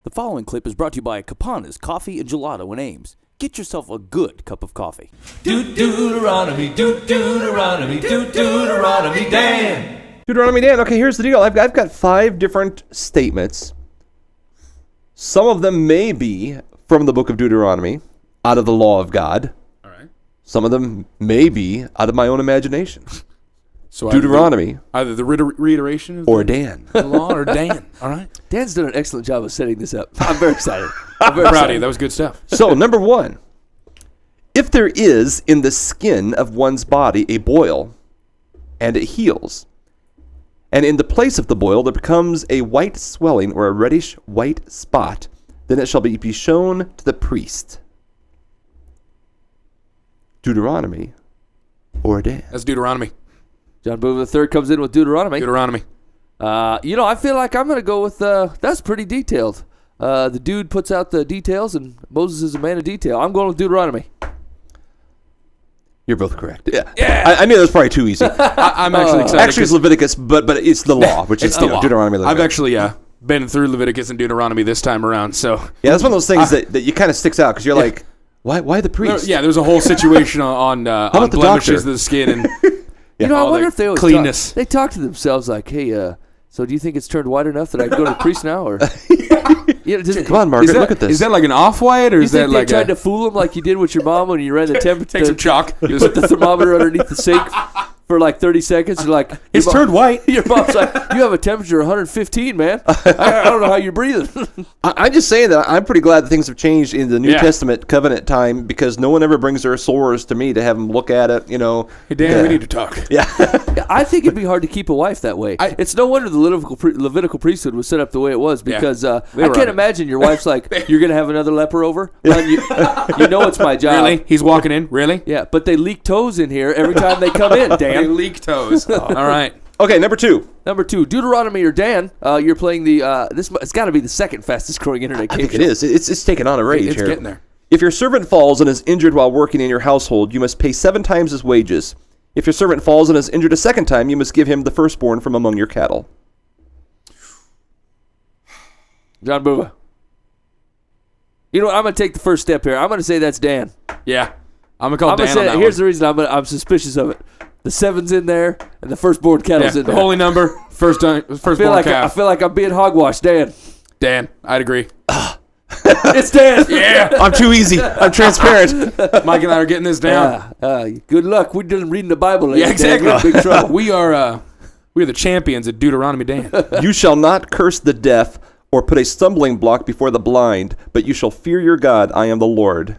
The following clip is brought to you by Capanna's Coffee and Gelato in Ames. Get yourself a good cup of coffee. Dueteronomy Dan. Dueteronomy Dan. Okay, here's the deal. I've got 5 different statements. Some of them may be from the book of Deuteronomy, out of the law of God. All right. Some of them may be out of my own imagination. So Deuteronomy. Either the reiteration of or Dan. the law or Dan. All right. Dan's done an excellent job of setting this up. I'm very excited. I'm proud of you. That was good stuff. So, number 1. If there is in the skin of one's body a boil, and it heals, and in the place of the boil there becomes a white swelling or a reddish white spot, then it shall be shown to the priest. Deuteronomy or Dan. That's Deuteronomy. John Boover III comes in with Deuteronomy. Deuteronomy. I feel like I'm going to go with, that's pretty detailed. The dude puts out the details, and Moses is a man of detail. I'm going with Deuteronomy. You're both correct. Yeah. I knew that was probably too easy. I'm actually excited. Actually, it's Leviticus, but it's the law, which is the law. Deuteronomy. Leviticus. I've actually been through Leviticus and Deuteronomy this time around. So yeah, that's one of those things that you kind of sticks out because you're like, why the priest? There's a whole situation on blemishes of the skin and I wonder if they always cleanness. They talk to themselves like, hey, so do you think it's turned white enough that I can go to the priest now? Or come on, Margaret, look at this. Is that like an off-white, or is that like tried to fool him like you did with your mom when you ran the temperature? Take some chalk. You put the thermometer underneath the sink for like 30 seconds. You're like, it's turned white. Your mom's like, you have a temperature of 115, man. I don't know how you're breathing. I'm just saying that I'm pretty glad that things have changed in the New Testament covenant time because no one ever brings their sores to me to have them look at it, Hey, Dan, we need to talk. Yeah. I think it'd be hard to keep a wife that way. It's no wonder the Levitical priesthood was set up the way it was because I can't imagine your wife's like, you're going to have another leper over? You know it's my job. Really? He's walking in? Really? Yeah, but they leak toes in here every time they come in, Dan. They leak toes. All right. Okay, number 2. Number 2, Deuteronomy or Dan. You're playing the it's got to be the second fastest growing internet game. I think it is. It's taking on a rage It's here. getting there. If your servant falls and is injured while working in your household, you must pay 7 times his wages. If your servant falls and is injured a second time, you must give him the firstborn from among your cattle. John Booba. You know what? I'm going to take the first step here. I'm going to say that's Dan. Yeah. I'm going to call Dan on that Here's one. the reason I'm suspicious of it. The 7's in there, and the firstborn cattle's in the there. holy number, firstborn calf. I feel like I'm being hogwashed, Dan. Dan, I'd agree. It's Dan. Yeah. I'm too easy. I'm transparent. Mike and I are getting this down. Good luck. We're done reading the Bible lately. Yeah, exactly. Dan. We're in big trouble. We are the champions at Dueteronomy Dan. You shall not curse the deaf or put a stumbling block before the blind, but you shall fear your God. I am the Lord.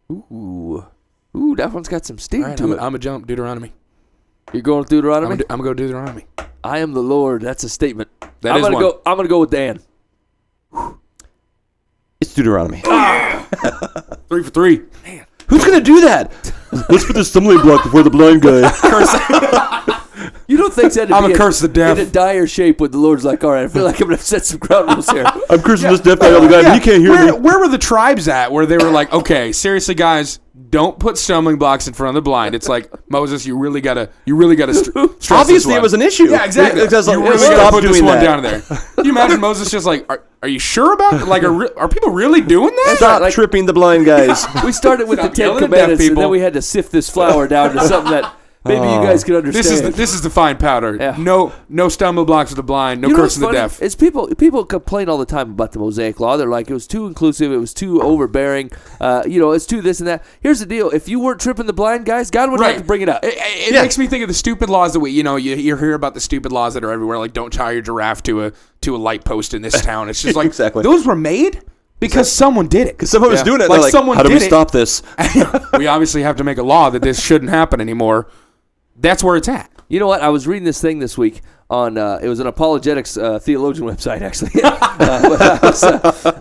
Ooh, that one's got some steam to it. I'm a jump Deuteronomy. You're going with Deuteronomy? I'm going to go Deuteronomy. I am the Lord. That's a statement. I'm going to go with Dan. It's Deuteronomy. 3 for 3. Man. Who's going to do that? Let's put the stumbling block before the blind guy. You don't think that I'm going to curse the deaf. In a dire shape when the Lord's like, all right, I feel like I'm going to set some ground rules here. I'm cursing this deaf guy, other guy, but he can't hear me. Where were the tribes at where they were like, okay, seriously, guys, don't put stumbling blocks in front of the blind. It's like, Moses, you really gotta stress Obviously, it was an issue. Yeah, exactly. Because you really gotta put this one down there. Can you imagine Moses just like, are you sure about it? Like, are people really doing that? Stop tripping the blind guys. We started with the 10 commandments, and then we had to sift this flour down to something that maybe you guys could understand. This is the fine powder. Yeah. No stumbling blocks for the blind. No cursing the deaf. It's people complain all the time about the Mosaic Law. They're like, it was too inclusive. It was too overbearing. It's too this and that. Here's the deal: if you weren't tripping the blind guys, God wouldn't have to bring it up. It makes me think of the stupid laws that you hear about the stupid laws that are everywhere, like don't tie your giraffe to a light post in this town. It's just like exactly. Those were made because someone did it. Because someone was doing it. Like someone how do did we stop this? We obviously have to make a law that this shouldn't happen anymore. That's where it's at. You know what? I was reading this thing this week on it was an apologetics theologian website actually.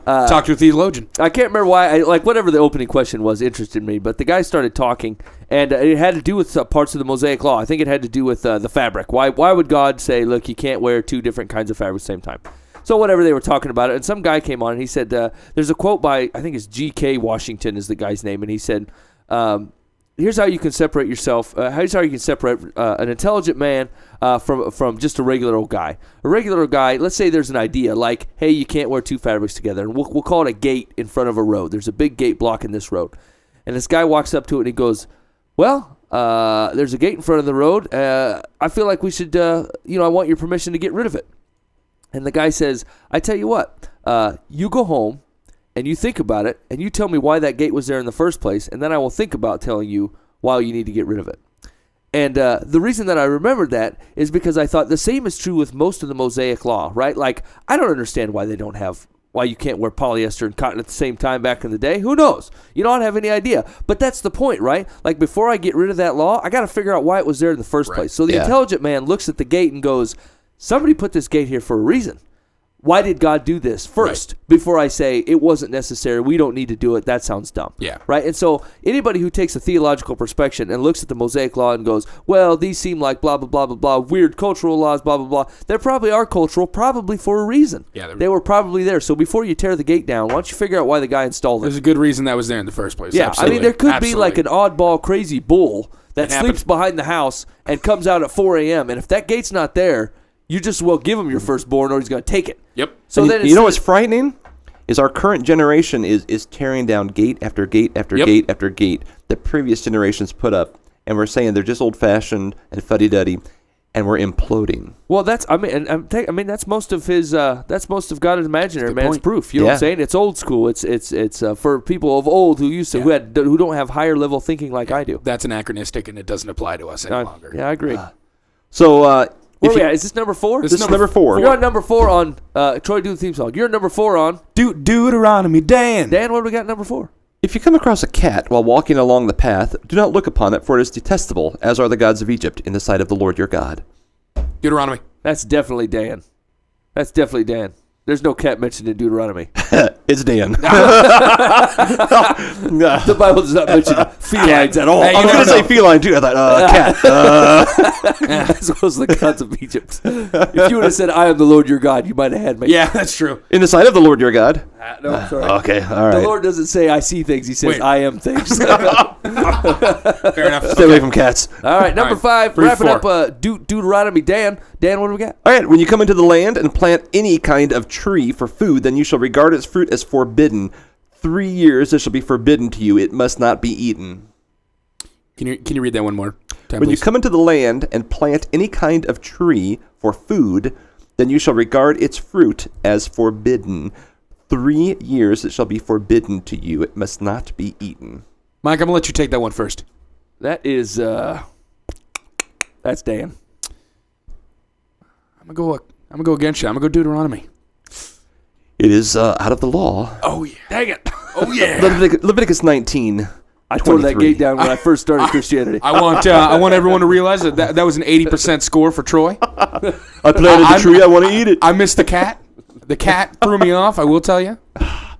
Talk to a theologian. I can't remember why. Whatever the opening question was interested me, but the guy started talking, and it had to do with parts of the Mosaic Law. I think it had to do with the fabric. Why would God say, look, you can't wear 2 different kinds of fabric at the same time? So whatever, they were talking about it, and some guy came on and he said, there's a quote by, I think it's G.K. Washington is the guy's name, and he said, here's how you can separate yourself. Here's how you can separate an intelligent man from just a regular old guy. A regular old guy, let's say there's an idea like, hey, you can't wear two fabrics together. And we'll call it a gate in front of a road. There's a big gate blocking this road. And this guy walks up to it and he goes, well, there's a gate in front of the road. I feel like we should, I want your permission to get rid of it. And the guy says, I tell you what, you go home and you think about it and you tell me why that gate was there in the first place, and then I will think about telling you why you need to get rid of it. And the reason that I remembered that is because I thought the same is true with most of the Mosaic Law, right? Like, I don't understand why you can't wear polyester and cotton at the same time back in the day. Who knows? You don't have any idea. But that's the point, right? Like, before I get rid of that law, I got to figure out why it was there in the first place. So the intelligent man looks at the gate and goes, somebody put this gate here for a reason. Why did God do this first before I say it wasn't necessary, we don't need to do it, that sounds dumb? Yeah. Right? And so anybody who takes a theological perspective and looks at the Mosaic Law and goes, well, these seem like blah, blah, blah, blah, blah, weird cultural laws, blah, blah, blah. They probably are cultural, probably for a reason. Yeah, they were probably there. So before you tear the gate down, why don't you figure out why the guy installed it? There's a good reason that was there in the first place. Yeah, Absolutely. I mean, there could be like Absolutely. an oddball crazy bull that It sleeps happened. behind the house and comes out at 4 a.m. And if that gate's not there, you just will give him your firstborn or he's going to take it. Yep. So And then you know what's frightening is our current generation is tearing down gate after gate after gate after gate that previous generations put up, and we're saying they're just old-fashioned and fuddy-duddy, and we're imploding. Well, that's that's most of his that's most of God is Imaginary Good Man's point. proof. You know what I'm saying? It's old school. It's for people of old who used to who don't have higher level thinking like I do. That's anachronistic, and it doesn't apply to us any longer. Yeah, I agree. So, Where we at? Is this number 4? this is number 4. You're on number 4 on Troy, do the theme song. You're on number 4 on Dueteronomy Dan. Dan. What do we got? Number 4. If you come across a cat while walking along the path, do not look upon it, for it is detestable, as are the gods of Egypt, in the sight of the Lord your God. Deuteronomy. That's definitely Dan. That's definitely Dan. There's no cat mentioned in Deuteronomy. It's Dan. The Bible does not mention felines at all. Hey, I was going to say feline, too. I thought, cat. As well as the gods of Egypt. If you would have said, I am the Lord your God, you might have had me. Yeah, that's true. In the sight of the Lord your God. No, I'm sorry. Okay, all right. The Lord doesn't say, I see things. He says, Wait. I am things. Fair enough. Stay away from cats. All right, number All right, 5. three, Wrapping four. up Deuteronomy Dan. Dan, what do we got? All right, when you come into the land and plant any kind of tree for food, then you shall regard its fruit as forbidden. 3 years it shall be forbidden to you. It must not be eaten. Can you read that one more time, When you please? come into the land and plant any kind of tree for food, then you shall regard its fruit as forbidden. 3 years it shall be forbidden to you. It must not be eaten. Mike, I'm going to let you take that one first. That is, that's Dan. I'm going to go against you. I'm going to go Deuteronomy. It is out of the law. Oh, yeah. Dang it. Oh, yeah. Leviticus 19. I tore that 23. gate down when I first started Christianity. I want everyone to realize that was an 80% score for Troy. I planted the tree. I want to eat it. I missed the cat. The cat threw me off, I will tell you.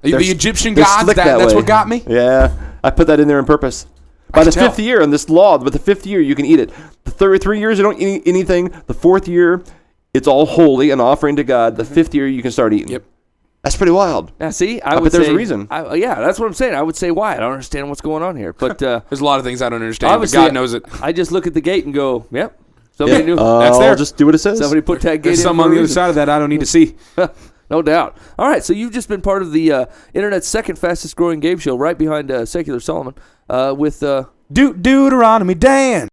The Egyptian They're gods, slick that's way. what got me. Yeah, I put that in there on purpose. By the can tell. 5th year on this law, but the 5th year you can eat it. The 3 years you don't eat anything. The 4th year, it's all holy, an offering to God. The 5th year you can start eating. Yep. That's pretty wild. Now, see, I bet would there's say, a reason. Yeah, that's what I'm saying. I would say why. I don't understand what's going on here. But There's a lot of things I don't understand, but obviously, God knows it. I just look at the gate and go, yep. Somebody knew. That's there. I'll just do what it says. Somebody put that gate There's in some for on a the other reason. side of that I don't need to see. No doubt. All right, so you've just been part of the internet's second fastest growing game show, right behind Secular Solomon, with Deuteronomy Dan.